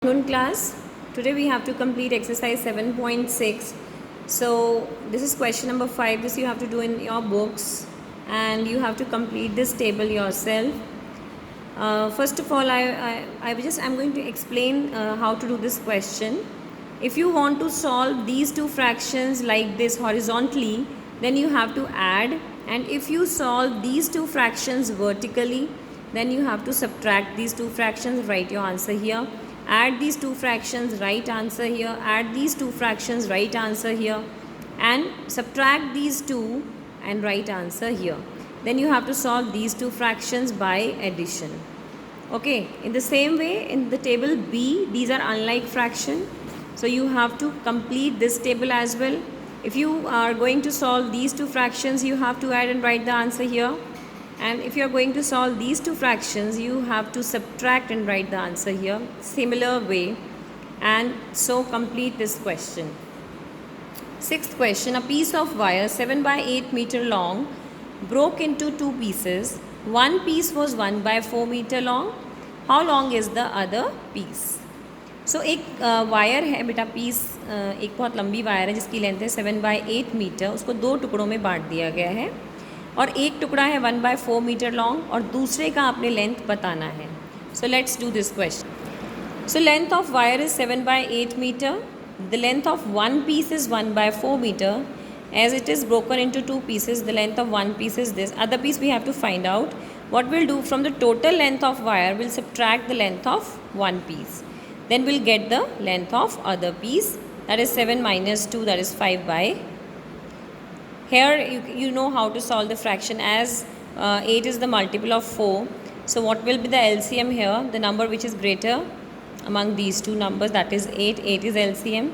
Afternoon class. Today we have to complete exercise 7.6. So this is question number 5. This you have to do in your books and you have to complete this table yourself. First of all, I'm going to explain how to do this question. If you want to solve these two fractions like this horizontally, then you have to add, and if you solve these two fractions vertically, then you have to subtract these two fractions. Write your answer here. Add these two fractions, right answer here. Add these two fractions, right answer here, and subtract these two and right answer here. Then you have to solve these two fractions by addition. Okay, in the same way, in the table B, these are unlike fraction, so you have to complete this table as well. If you are going to solve these two fractions, you have to add and write the answer here. And if you are going to solve these two fractions, you have to subtract and write the answer here. Similar way, and so complete this question. Sixth question, a piece of wire 7 by 8 meter long broke into two pieces. One piece was 1 by 4 meter long. How long is the other piece? So एक wire है बेटा, piece एक बहुत लंबी wire है जिसकी length है 7 by 8 metre. उसको दो टुकड़ों में बांट दिया गया है और एक टुकड़ा है 1 by 4 मीटर लॉन्ग और दूसरे का आपने लेंथ बताना है. So let's do this question. So length of wire is 7 by 8 metre. The length of one piece is 1 by 4 metre. As it is broken into two pieces, the length of one piece is this. Other piece we have to find out. What we'll do, from the total length of wire, we'll subtract the length of one piece. Then we'll get the length of other piece. That is 7 minus 2, that is 5 by. Here you know how to solve the fraction, as 8 is the multiple of 4. So what will be the LCM here? The number which is greater among these two numbers, that is 8. 8 is LCM.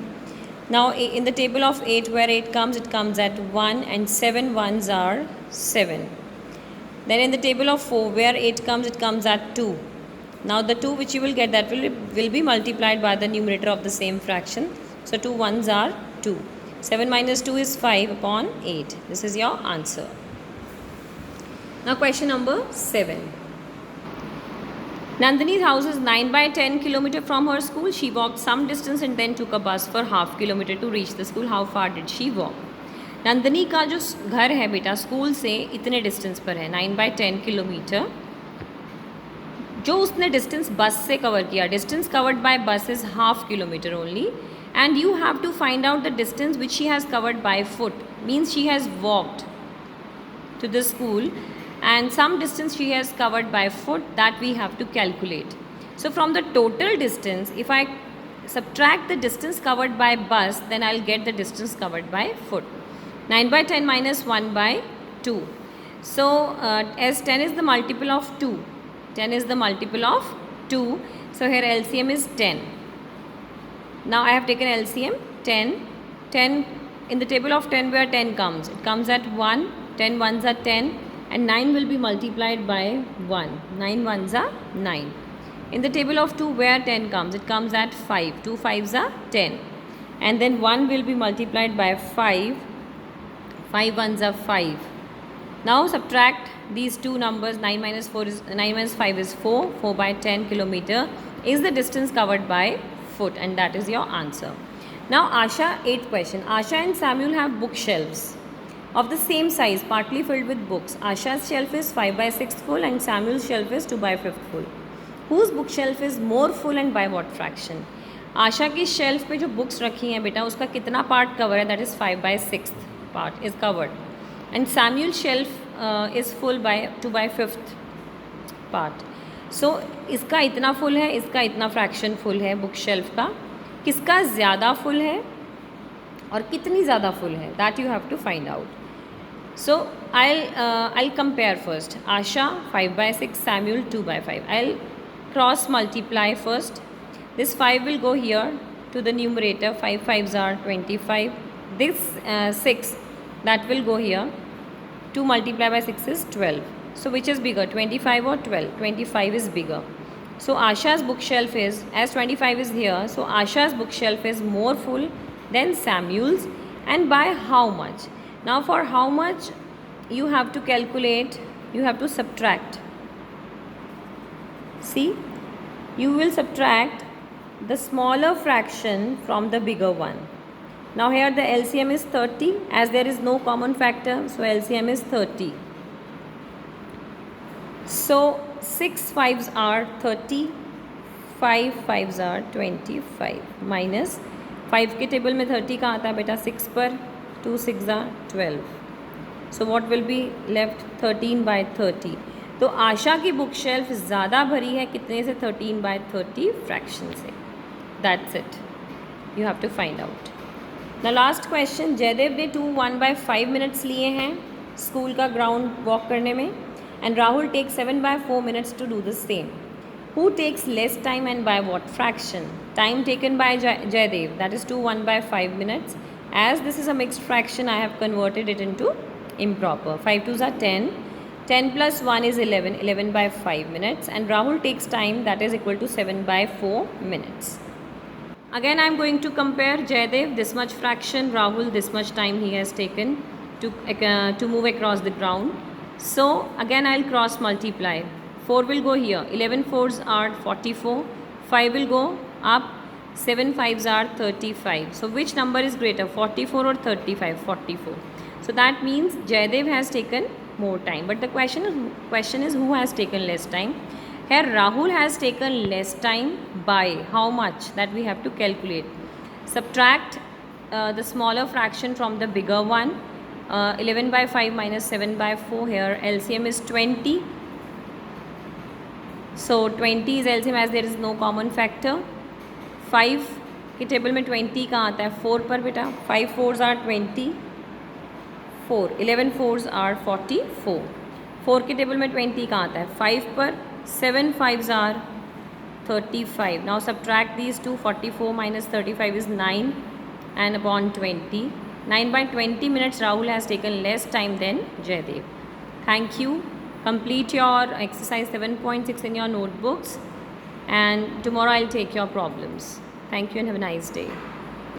Now in the table of 8, where 8 comes, it comes at 1, and 7 ones are 7. Then in the table of 4, where 8 comes, it comes at 2. Now the 2 which you will get, that will be multiplied by the numerator of the same fraction. So 2 ones are 2. 7 minus 2 is 5 upon 8. This is your answer. Now question number 7. Nandini's house is 9 by 10 kilometer from her school. She walked some distance and then took a bus for half kilometer to reach the school. How far did she walk? Nandini का जो घर है बेटा school से इतने distance पर है, 9 by 10 kilometre. जो उसने डिस्टेंस बस से कवर किया, distance covered by bus is half kilometre only, and you have to find out the distance which she has covered by foot. Means she has walked to the school, and some distance she has covered by foot, that we have to calculate. So from the total distance, if I subtract the distance covered by bus, then I'll get the distance covered by foot. 9 by 10 minus 1 by 2. So as 10 is the multiple of 2, 10 is the multiple of 2, so here LCM is 10. Now I have taken LCM 10. 10 in the table of 10, where 10 comes, it comes at 1. 10 ones are 10, and 9 will be multiplied by 1. 9 ones are 9. In the table of 2, where 10 comes, it comes at 5. 2 5s are 10, and then 1 will be multiplied by 5. 5 ones are 5. Now subtract these two numbers. 9 minus 5 is 4. 4 by 10 kilometer is the distance covered by foot, and that is your answer. Now Asha, 8th question. Asha and Samuel have bookshelves of the same size, partly filled with books. Asha's shelf is 5 by 6 full and Samuel's shelf is 2 by 5 full. Whose bookshelf is more full and by what fraction? आशा की shelf पे जो books रखी हैं बेटा, उसका कितना part cover है? That is 5 by 6 part is covered, and Samuel shelf is full by 2 by 5 part. So इसका इतना फुल है, इसका इतना फ्रैक्शन फुल है बुक शेल्फ का. किसका ज़्यादा फुल है और कितनी ज़्यादा फुल है, that you have to find out. So I'll compare first. Asha 5 by 6, Samuel 2 by 5. I'll cross multiply first. This 5 will go here to the numerator. 5 5s are 25. This 6 that will go here. 2 multiplied by 6 is 12. So which is bigger, 25 or 12? 25 is bigger. So Asha's bookshelf is, as 25 is here, so Asha's bookshelf is more full than Samuel's, and by how much? Now for how much you have to calculate, you have to subtract. See, you will subtract the smaller fraction from the bigger one. Now here the LCM is 30, as there is no common factor, so LCM is 30. So 6 5s are 30, 5 5s are 25, minus 5 के table में 30 का आता है बेटा 6 पर, 2 6 are 12. So what will be left? 13/30. तो आशा की book shelf ज़्यादा भरी है कितने से? 13/30 फ्रैक्शन से. That's it. You have to find out. Now last question. Jaydev ने 2 1/5 minutes लिए हैं स्कूल का ग्राउंड वॉक करने में, and Rahul takes 7/4 minutes to do the same. Who takes less time and by what fraction? Time taken by Jaydev, that is 2 1/5 minutes. As this is a mixed fraction, I have converted it into improper. 5 2s are 10. 10 plus 1 is 11. 11/5 minutes. And Rahul takes time, that is equal to 7/4 minutes. Again, I am going to compare Jaydev, this much fraction, Rahul, this much time he has taken to move across the ground. So again I'll cross multiply. 4 will go here. 11 4s are 44. 5 will go up. 7 5s are 35. So which number is greater, 44 or 35? 44. So that means Jaydev has taken more time. But the question is who has taken less time? Here Rahul has taken less time by how much? That we have to calculate. Subtract the smaller fraction from the bigger one. 11/5 minus 7/4, here LCM is 20. So 20 is LCM as there is no common factor. 5 के table में 20 कहाँ आता है? 4 पर बेटा. 5 4s are 20. 4 11 4s are 44. 4 के table में 20 कहाँ आता है? 5 पर. 7 5s are 35. Now subtract these two. 44 minus 35 is 9 and upon 20. 9/20 minutes Rahul has taken less time than Jaydev. Thank you. Complete your exercise 7.6 in your notebooks, and tomorrow I'll take your problems. Thank you and have a nice day.